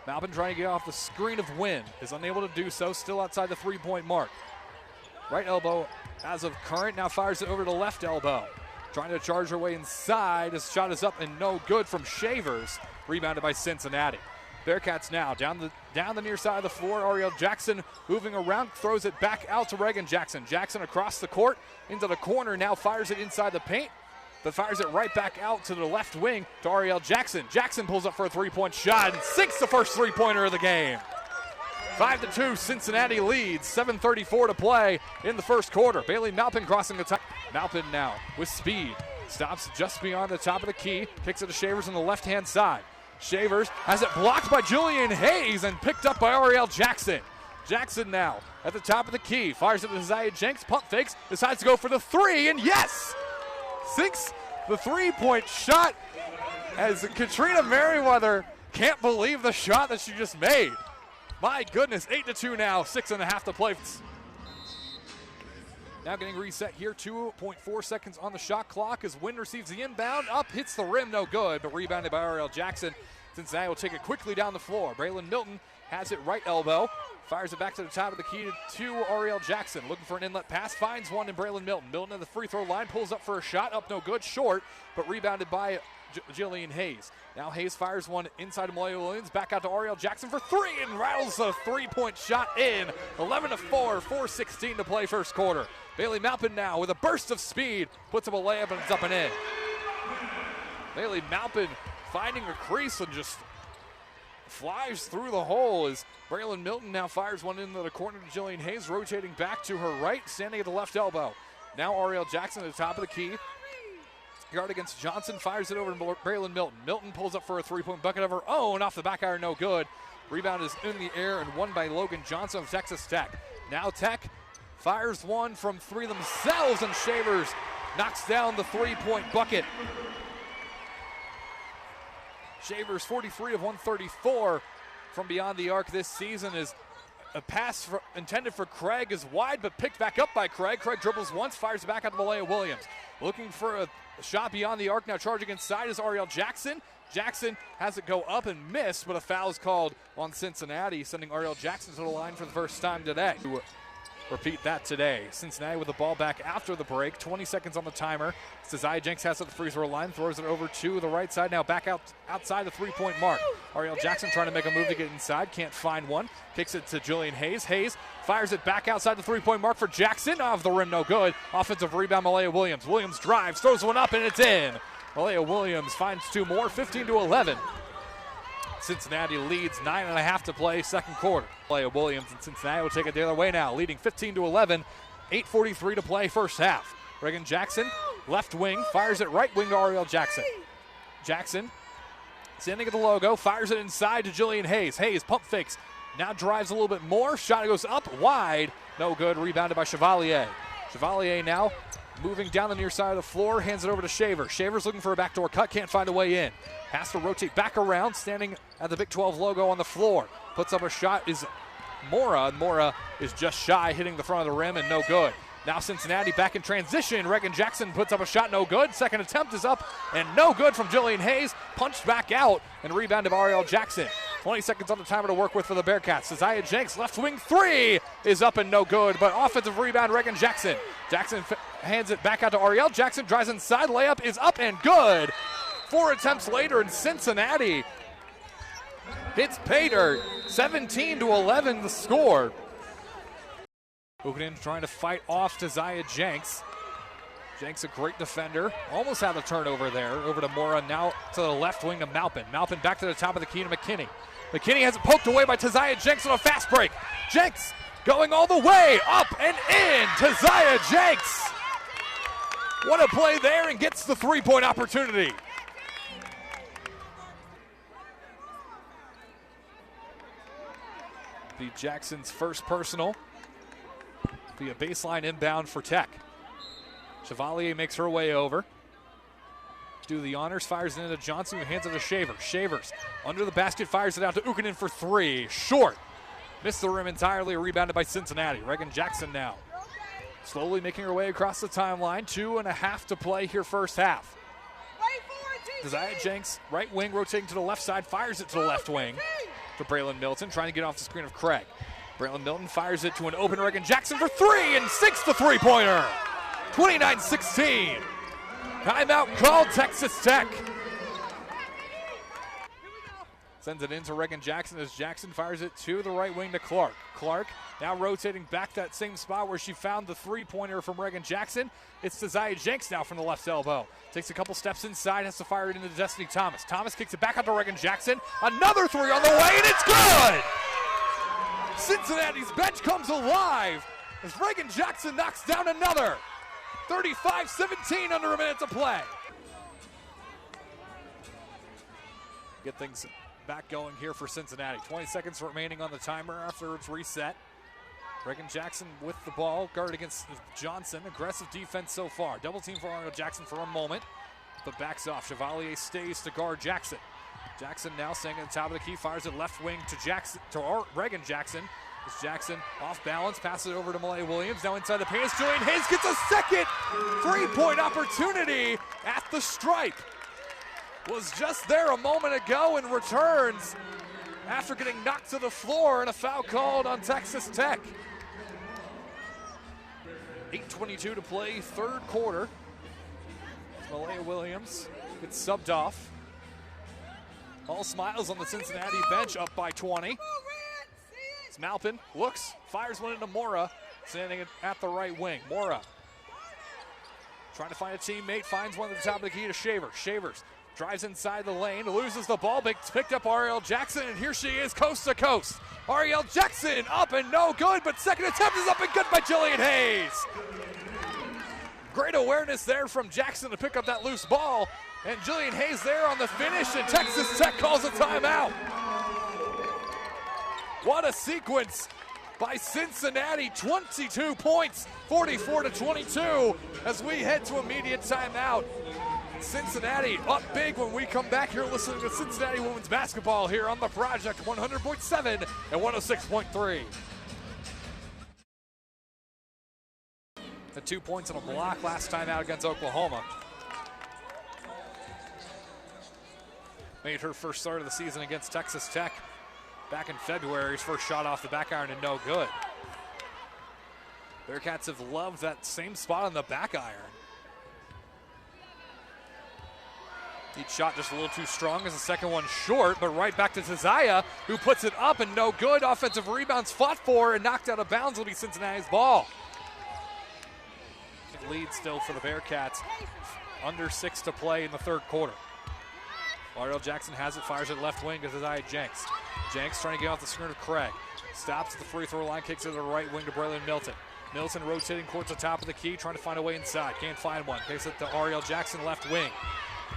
Malpin trying to get off the screen of Wynn. Is unable to do so, still outside the three-point mark. Right elbow as of current, now fires it over to left elbow. Trying to charge her way inside. His shot is up and no good from Shavers. Rebounded by Cincinnati. Bearcats now down the near side of the floor. Ariel Jackson moving around, throws it back out to Reagan Jackson. Jackson across the court into the corner, now fires it inside the paint, but fires it right back out to the left wing to Ariel Jackson. Jackson pulls up for a three-point shot and sinks the first three-pointer of the game. 5-2, Cincinnati leads. 7:34 to play in the first quarter. Bailey Malpin crossing the top. Malpin now with speed. Stops just beyond the top of the key. Kicks it to Shavers on the left-hand side. Shavers has it blocked by Julian Hayes and picked up by Ariel Jackson. Jackson now at the top of the key. Fires it to Zaya Jenks. Pump fakes. Decides to go for the three. And yes! Sinks the three-point shot as Katrina Merriweather can't believe the shot that she just made. My goodness, 8-2 now, 6.5 to play. Now getting reset here, 2.4 seconds on the shot clock as Wynn receives the inbound, up, hits the rim, no good, but rebounded by Ariel Jackson. Cincinnati will take it quickly down the floor. Braylon Milton has it right elbow, fires it back to the top of the key to Ariel Jackson, looking for an inlet pass, finds one in Braylon Milton. Milton at the free throw line, pulls up for a shot, up no good, short, but rebounded by Jillian Hayes. Now Hayes fires one inside of Malaya Williams, back out to Ariel Jackson for three and rattles a three-point shot in. 11-4, 4:16 to play first quarter. Bailey Malpin now with a burst of speed, puts up a layup and it's up and in. Bailey Malpin finding a crease and just flies through the hole as Braylon Milton now fires one into the corner to Jillian Hayes, rotating back to her right, standing at the left elbow. Now Ariel Jackson at the top of the key. Guard against Johnson, fires it over to Braylon Milton. Milton pulls up for a three-point bucket of her own, off the back iron, no good. Rebound is in the air and won by Logan Johnson of Texas Tech. Now Tech fires one from three themselves, and Shavers knocks down the three-point bucket. Shavers 43 of 134 from beyond the arc this season. Is a pass intended for Craig is wide, but picked back up by Craig. Craig dribbles once, fires it back out to Malaya Williams. Looking for a shot beyond the arc, now charging inside is Ariel Jackson. Jackson has it go up and miss, but a foul is called on Cincinnati, sending Ariel Jackson to the line for the first time today. Repeat that today. Cincinnati with the ball back after the break. 20 seconds on the timer. Zaya Jenks has it at the free throw line, throws it over to the right side, now back outside the three-point mark. Ariel Jackson trying to make a move to get inside, can't find one. Kicks it to Jillian Hayes. Hayes fires it back outside the three-point mark for Jackson. Off the rim, no good. Offensive rebound, Malaya Williams. Williams drives, throws one up, and it's in. Malaya Williams finds two more, 15-11. Cincinnati leads 9.5 to play second quarter. Malaya Williams and Cincinnati will take it the other way now, leading 15-11. 8:43 to play first half. Reagan Jackson, left wing, fires it right wing to Ariel Jackson. Jackson, standing at the logo, fires it inside to Jillian Hayes. Hayes pump fakes, now drives a little bit more. Shot goes up wide, no good. Rebounded by Chevalier. Chevalier now moving down the near side of the floor, hands it over to Shavers. Shavers looking for a backdoor cut, can't find a way in. Has to rotate back around, standing at the Big 12 logo on the floor. Puts up a shot is Mora, and Mora is just shy, hitting the front of the rim and no good. Now Cincinnati back in transition. Reagan Jackson puts up a shot, no good. Second attempt is up and no good from Jillian Hayes. Punched back out and rebounded by Ariel Jackson. 20 seconds on the timer to work with for the Bearcats. Zaya Jenks, left wing three is up and no good, but offensive rebound, Reagan Jackson. Jackson hands it back out to Ariel. Jackson drives inside, layup is up and good. 4 attempts later, and Cincinnati hits pay dirt. 17-11 the score. Ukinen trying to fight off to Zaya Jenks. Jenks a great defender. Almost had a turnover there. Over to Mora, now to the left wing to Malpin. Malpin back to the top of the key to McKinney. McKinney has it poked away by Zaya Jenks on a fast break. Jenks going all the way up and in to Zaya Jenks. What a play there, and gets the three-point opportunity. Be Jackson's first personal. Be a baseline inbound for Tech. Chevalier makes her way over. Do the honors, fires it into Johnson, who hands it to Shavers. Shavers under the basket, fires it out to Ukinen for three. Short. Missed the rim entirely, rebounded by Cincinnati. Reagan Jackson now slowly making her way across the timeline. 2.5 to play here first half. Zaya Jenks, right wing, rotating to the left side, fires it to the left wing. to Braylon Milton, trying to get off the screen of Craig. Braylon Milton fires it to an open Reagan Jackson for three and sinks the three-pointer. 29-16. Timeout called, Texas Tech. Sends it into Reagan Jackson as Jackson fires it to the right wing to Clark. Clark now rotating back that same spot where she found the three-pointer from Reagan Jackson. It's to Zaya Jenks now from the left elbow. Takes a couple steps inside, has to fire it into Destiny Thomas. Thomas kicks it back out to Reagan Jackson. Another three on the way, and it's good! Cincinnati's bench comes alive as Reagan Jackson knocks down another. 35-17 under a minute to play. Get things back going here for Cincinnati. 20 seconds remaining on the timer after it's reset. Reagan Jackson with the ball, guard against Johnson. Aggressive defense so far. Double team for Ariel Jackson for a moment, but backs off. Chevalier stays to guard Jackson. Jackson now staying at the top of the key, fires it left wing to Reagan Jackson. As Jackson off balance, passes it over to Malaya Williams. Now inside the paint, Julian Hayes gets a second three-point opportunity at the stripe. Was just there a moment ago and returns after getting knocked to the floor and a foul called on Texas Tech. 8:22 to play, third quarter. Malaya Williams gets subbed off. All smiles on the Cincinnati bench, up by 20. It's Malpin, looks, fires one into Mora, standing at the right wing. Mora trying to find a teammate, finds one at the top of the key to Shavers. Shavers drives inside the lane, loses the ball, picked up Ariel Jackson, and here she is coast to coast. Ariel Jackson up and no good, but second attempt is up and good by Jillian Hayes. Great awareness there from Jackson to pick up that loose ball, and Jillian Hayes there on the finish, and Texas Tech calls a timeout. What a sequence by Cincinnati, 22 points, 44-22, as we head to immediate timeout. Cincinnati up big when we come back here listening to Cincinnati Women's Basketball here on The Project, 100.7 and 106.3. The 2 points on a block last time out against Oklahoma. Made her first start of the season against Texas Tech back in February. His first shot off the back iron and no good. Bearcats have loved that same spot on the back iron. Each shot just a little too strong as the second one short, but right back to Tazaya, who puts it up and no good. Offensive rebounds fought for and knocked out of bounds will be Cincinnati's ball. Lead still for the Bearcats. Under 6 to play in the third quarter. Ariel Jackson has it, fires it left wing to Zaya Jenks. Jenks trying to get off the screen of Craig. Stops at the free throw line, kicks it to the right wing to Braylon Milton. Milton rotating towards the top of the key, trying to find a way inside. Can't find one. Kicks it to Ariel Jackson, left wing.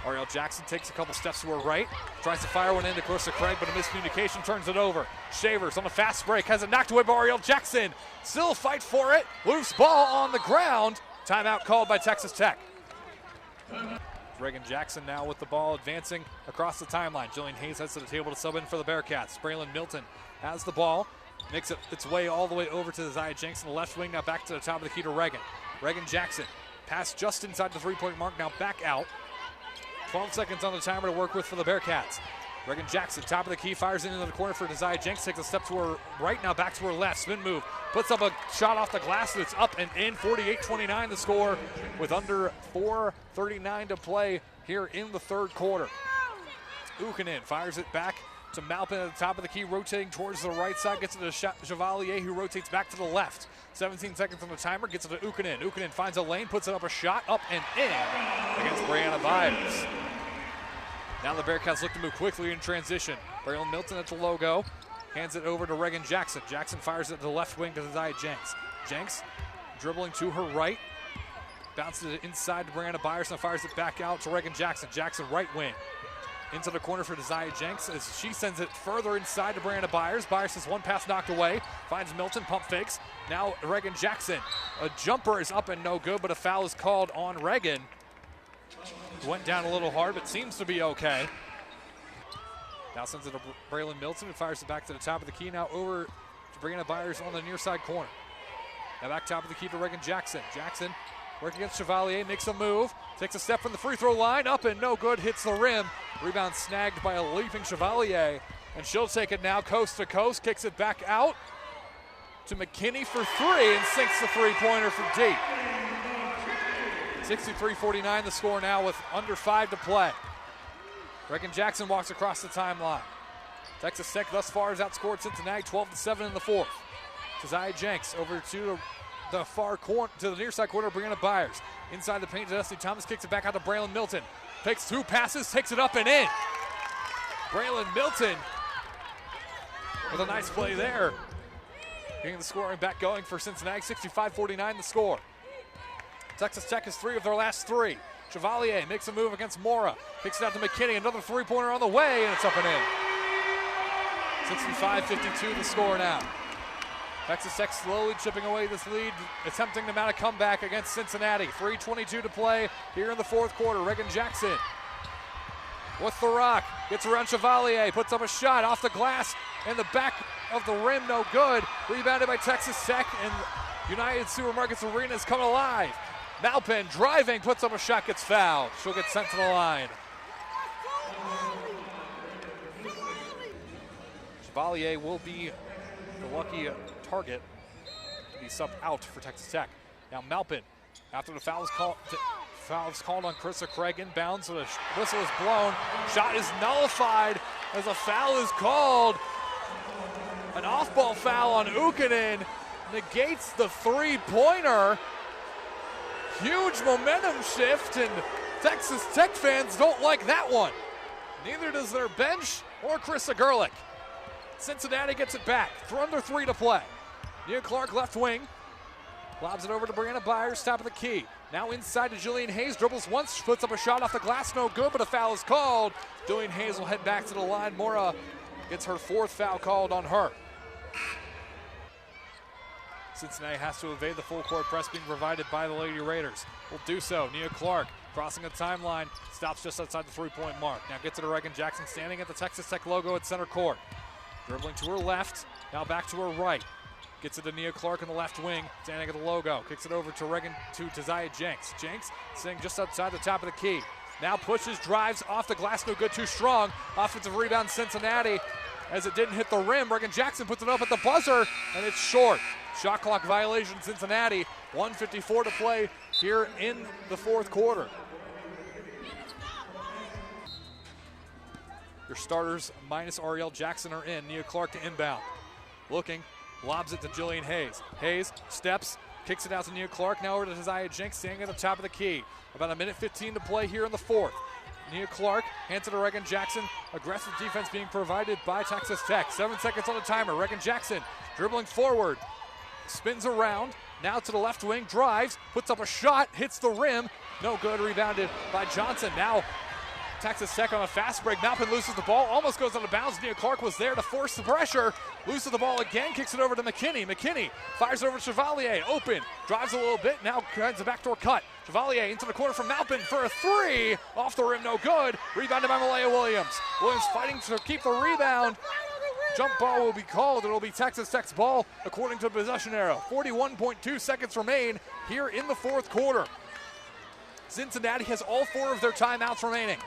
Ariel Jackson takes a couple steps to her right, tries to fire one into close to Craig, but a miscommunication turns it over. Shavers on a fast break, has it knocked away by Ariel Jackson. Still fight for it. Loose ball on the ground. Timeout called by Texas Tech. Reagan Jackson now with the ball advancing across the timeline. Jillian Hayes heads to the table to sub in for the Bearcats. Braylon Milton has the ball, makes it its way all the way over to Zaya Jenks on the left wing, now back to the top of the key to Reagan. Reagan Jackson, pass just inside the three-point mark, now back out. 12 seconds on the timer to work with for the Bearcats. Reagan Jackson, top of the key, fires into the corner for Zaya Jenks, takes a step to her right, now back to her left, spin move, puts up a shot off the glass, and it's up and in, 48-29 the score, with under 4:39 to play here in the third quarter. Ukkonen fires it back to Malpin at the top of the key, rotating towards the right side, gets it to Chevalier, who rotates back to the left. 17 seconds on the timer, gets it to Ukkonen. Ukkonen finds a lane, puts it up a shot, up and in against Brianna Byers. Now the Bearcats look to move quickly in transition. Braylon Milton at the logo, hands it over to Reagan Jackson. Jackson fires it to the left wing to Zaya Jenks. Jenks dribbling to her right, bounces it inside to Brianna Byers, and fires it back out to Reagan Jackson. Jackson right wing, into the corner for Zaya Jenks as she sends it further inside to Brianna Byers. Byers has one pass knocked away, finds Milton, pump fakes. Now Reagan Jackson, a jumper is up and no good, but a foul is called on Reagan. Went down a little hard, but seems to be okay. Now sends it to Braylon Milton, who fires it back to the top of the key. Now over to Brianna Byers on the near side corner. Now back top of the key to Reagan Jackson. Jackson working against Chevalier, makes a move, takes a step from the free throw line, up and no good, hits the rim. Rebound snagged by a leaping Chevalier, And she'll take it now coast to coast, kicks it back out to McKinney for three and sinks the three-pointer for deep. 63-49 the score now with under 5 to play. Reagan Jackson walks across the timeline. Texas Tech thus far has outscored Cincinnati 12-7 in the fourth. Keziah Jenks over to the far corner, to the near side corner, Brianna Byers. Inside the paint, Dusty Thomas kicks it back out to Braylon Milton. Takes 2 passes, takes it up and in. Braylon Milton with a nice play there. Getting the scoring back going for Cincinnati, 65-49 the score. Texas Tech has 3 of their last 3. Chevalier makes a move against Mora. Kicks it out to McKinney, another three-pointer on the way, and it's up and in. 65-52 the score now. Texas Tech slowly chipping away this lead, attempting to mount a comeback against Cincinnati. 3:22 to play here in the fourth quarter. Reagan Jackson with the rock, gets around Chevalier, puts up a shot off the glass, and the back of the rim, no good. Rebounded by Texas Tech, and United Supermarkets Arena is coming alive. Malpin driving, puts up a shot, gets fouled. She'll get sent to the line. Chevalier will be the lucky target to be subbed out for Texas Tech. Now Malpin, after the foul is called on Krista Craig inbounds, so the whistle is blown. Shot is nullified as a foul is called. An off-ball foul on Ukkonen negates the three-pointer. Huge momentum shift, and Texas Tech fans don't like that one. Neither does their bench or Krista Gerlich. Cincinnati gets it back. Under 3 to play. Nia Clark left wing. Lobs it over to Brianna Byers, top of the key. Now inside to Jillian Hayes. Dribbles once, puts up a shot off the glass. No good, but a foul is called. Jillian Hayes will head back to the line. Mora gets her 4th foul called on her. Cincinnati has to evade the full court press being provided by the Lady Raiders. Will do so. Nia Clark crossing the timeline. Stops just outside the 3-point mark. Now gets it to Reagan Jackson standing at the Texas Tech logo at center court. Dribbling to her left. Now back to her right. Gets it to Nia Clark in the left wing, standing at the logo. Kicks it over to Keziah Jenks. Jenks sitting just outside the top of the key. Now pushes, drives off the glass, no good, too strong. Offensive rebound Cincinnati as it didn't hit the rim. Reagan Jackson puts it up at the buzzer, and it's short. Shot clock violation Cincinnati. 1:54 to play here in the fourth quarter. Your starters minus Ariel Jackson are in. Nia Clark to inbound. Looking. Lobs it to Jillian Hayes. Hayes steps, kicks it out to Nia Clark. Now over to Keziah Jenks, standing at the top of the key. About 1:15 to play here in the fourth. Nia Clark hands it to Reagan Jackson. Aggressive defense being provided by Texas Tech. 7 seconds on the timer. Reagan Jackson dribbling forward. Spins around. Now to the left wing. Drives. Puts up a shot. Hits the rim. No good. Rebounded by Johnson. Now Texas Tech on a fast break. Malpin loses the ball, almost goes out of bounds. Nia Clark was there to force the pressure. Loses the ball again, kicks it over to McKinney. McKinney fires over to Chevalier, open, drives a little bit, now finds a backdoor cut. Chevalier into the corner from Malpin for a 3. Off the rim, no good. Rebounded by Malaya Williams. Williams fighting to keep the rebound. Jump ball will be called. It'll be Texas Tech's ball according to the possession arrow. 41.2 seconds remain here in the fourth quarter. Cincinnati has all 4 of their timeouts remaining.